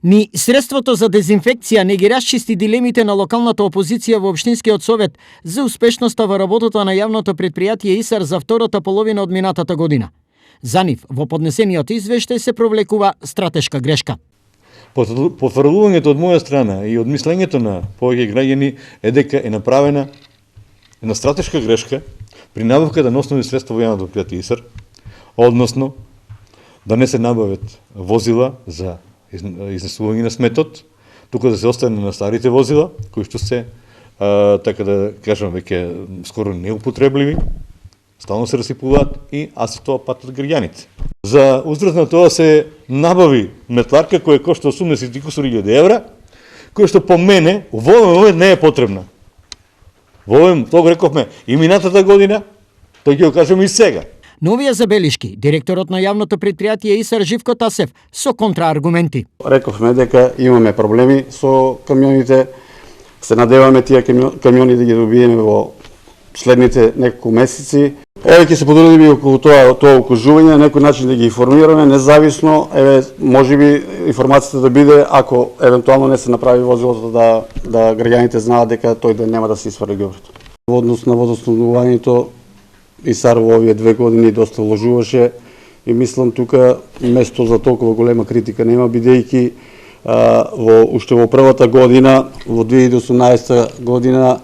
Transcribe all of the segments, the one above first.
Ни средството за дезинфекција не ги расчисти дилемите на локалната опозиција во Општинскиот совет за успешноста во работата на јавното предпријатие ИСАР за втората половина од минатата година. За нив, во поднесениот извештај се провлекува стратешка грешка. Потврдувањето од моја страна и од мислењето на повеќе граѓани е дека е направена една стратешка грешка при набавката на основни средства во јавното предпријатие ИСАР, односно да не се набават возила за изнесување на сметот, туку да се остане на старите возила, кои што се, така да кажам, веќе скоро неупотребливи, стално се расипуваат и се тоа патат граѓаните. За уздрав на тоа се набави метларка која кошта 80.000 евра, која што по мене во овој момент не е потребна. Во овој, тоа го рековме и минатата година, тоа ќе го кажеме и сега. На овие забелишки, директорот на јавното предпријатие ИСАР Живко Тасев со контрааргументи. Рековме дека имаме проблеми со камионите, се надеваме тие камиони да ги добиеме во следните неколку месеци. Ќе се потрудиме околу тоа окружување, на некој начин да ги информираме, независно, можеби информацијата да биде, ако евентуално не се направи возилото, да граѓаните знаат дека тој ден нема да се исфрли ѓубрето. Во однос на водоснабдувањето, ИСАР во овие 2 години доста вложуваше и мислам тука место за толкова голема критика нема, бидејќи уште во првата година, во 2018 година,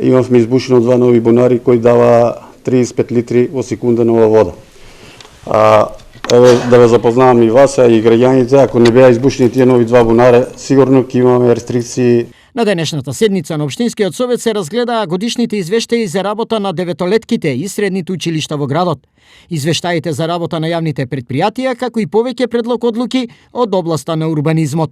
имавме избушено 2 нови бунари кои дава 35 литри во секунда нова вода. Да ве запознавам и вас, и граѓаните, ако не беа избушени тие нови 2 бунари, сигурно ќе имаме рестрикции. На денешната седница на Општинскиот совет се разгледаа годишните извештаи за работа на деветолетките и средните училишта во градот, извештаите за работа на јавните предпријатија, како и повеќе предлог одлуки од областа на урбанизмот.